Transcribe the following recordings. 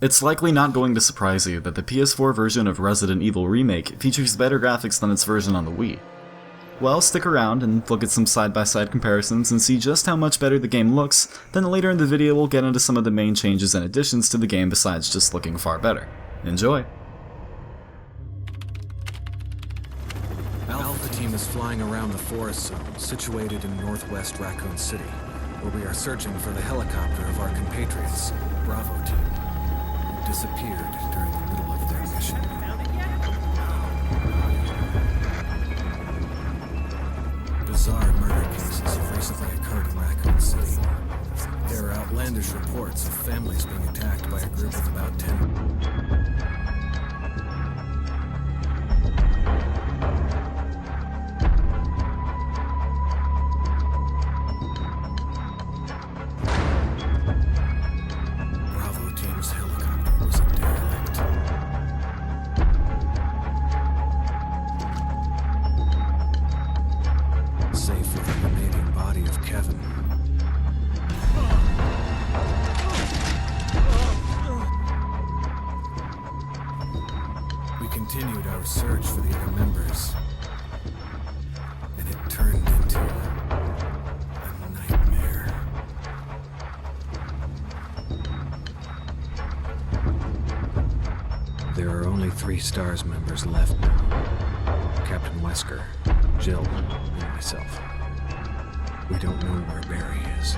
It's likely not going to surprise you that the PS4 version of Resident Evil REmake features better graphics than its version on the Wii. Well, stick around and look at some side-by-side comparisons and see just how much better the game looks, then later in the video we'll get into some of the main changes and additions to the game besides just looking far better. Enjoy! Alpha Team is flying around the forest zone situated in northwest Raccoon City, where we are searching for the helicopter of our compatriots, Bravo Team, who disappeared during the middle of their mission. Bizarre murder cases have recently occurred in Raccoon City. There are outlandish reports of families being attacked by a group of about 10. We continued our search for the other members, and it turned into a nightmare. There are only 3 STARS members left now. Captain Wesker, Jill, and myself. We don't know where Barry is.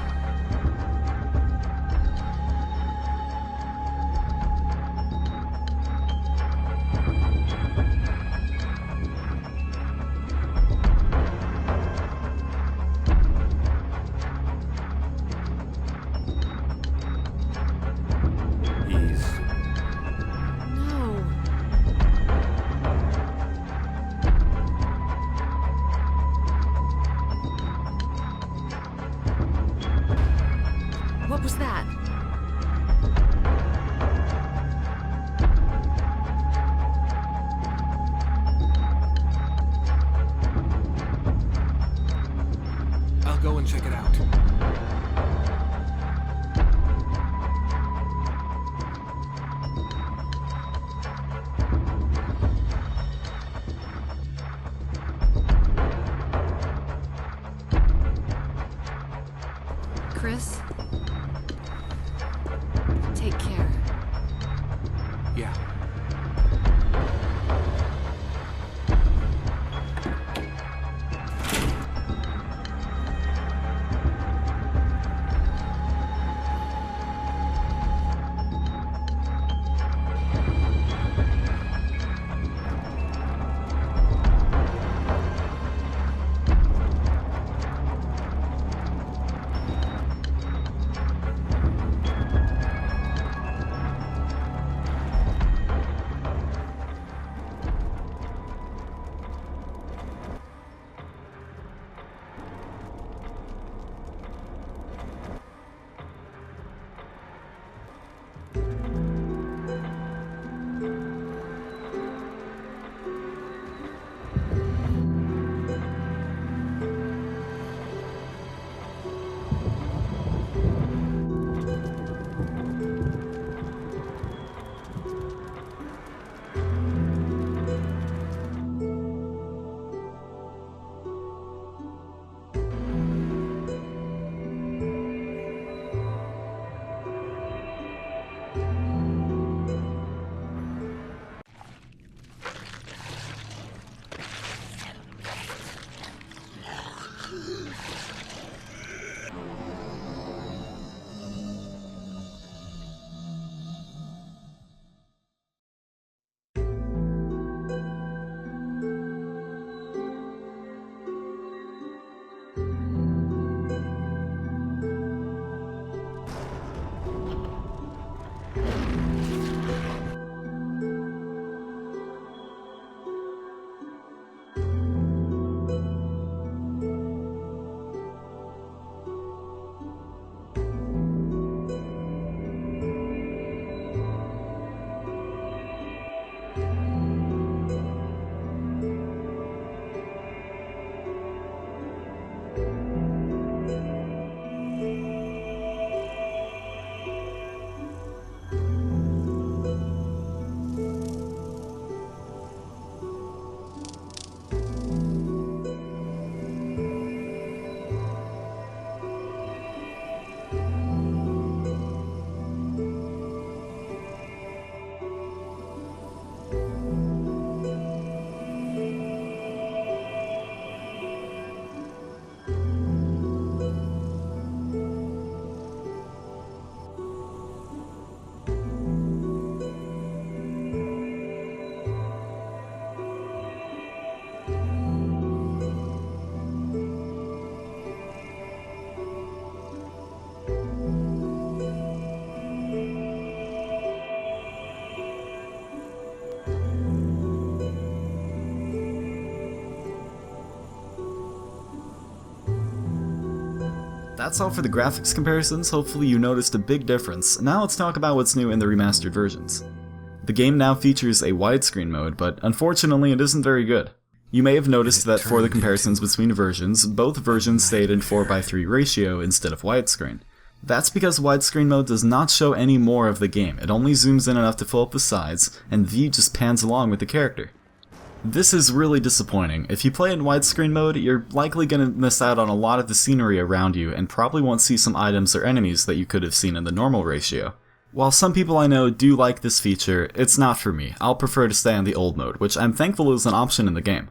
That's all for the graphics comparisons. Hopefully you noticed a big difference. Now let's talk about what's new in the remastered versions. The game now features a widescreen mode, but unfortunately it isn't very good. You may have noticed that for the comparisons between versions, both versions stayed in 4:3 ratio instead of widescreen. That's because widescreen mode does not show any more of the game. It only zooms in enough to fill up the sides, and view just pans along with the character. This is really disappointing. If you play in widescreen mode, you're likely going to miss out on a lot of the scenery around you and probably won't see some items or enemies that you could have seen in the normal ratio. While some people I know do like this feature, it's not for me. I'll prefer to stay on the old mode, which I'm thankful is an option in the game.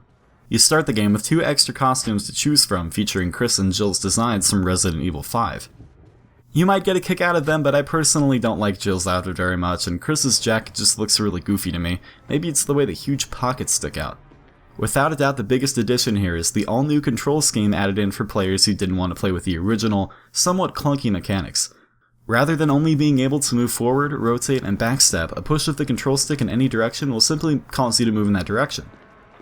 You start the game with 2 extra costumes to choose from, featuring Chris and Jill's designs from Resident Evil 5. You might get a kick out of them, but I personally don't like Jill's outfit very much, and Chris's jacket just looks really goofy to me. Maybe it's the way the huge pockets stick out. Without a doubt, the biggest addition here is the all-new control scheme added in for players who didn't want to play with the original, somewhat clunky mechanics. Rather than only being able to move forward, rotate, and backstep, a push of the control stick in any direction will simply cause you to move in that direction.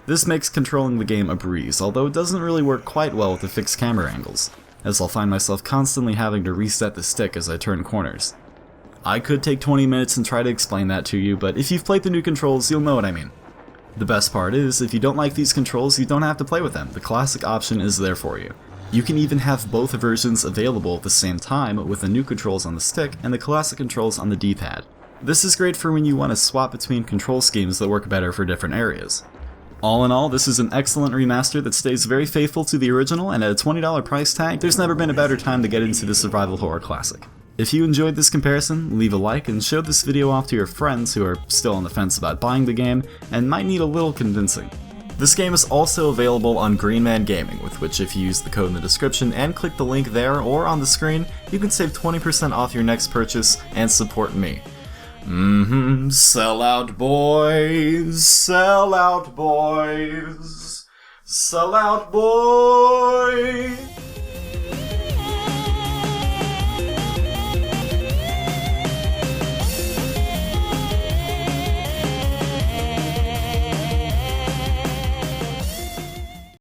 This makes controlling the game a breeze, although it doesn't really work quite well with the fixed camera angles, as I'll find myself constantly having to reset the stick as I turn corners. I could take 20 minutes and try to explain that to you, but if you've played the new controls, you'll know what I mean. The best part is, if you don't like these controls, you don't have to play with them. The classic option is there for you. You can even have both versions available at the same time, with the new controls on the stick and the classic controls on the D-pad. This is great for when you want to swap between control schemes that work better for different areas. All in all, this is an excellent remaster that stays very faithful to the original, and at a $20 price tag, there's never been a better time to get into the survival horror classic. If you enjoyed this comparison, leave a like and show this video off to your friends who are still on the fence about buying the game and might need a little convincing. This game is also available on Green Man Gaming, with which if you use the code in the description and click the link there or on the screen, you can save 20% off your next purchase and support me. Sell out boys, sell out boys, sell out boys.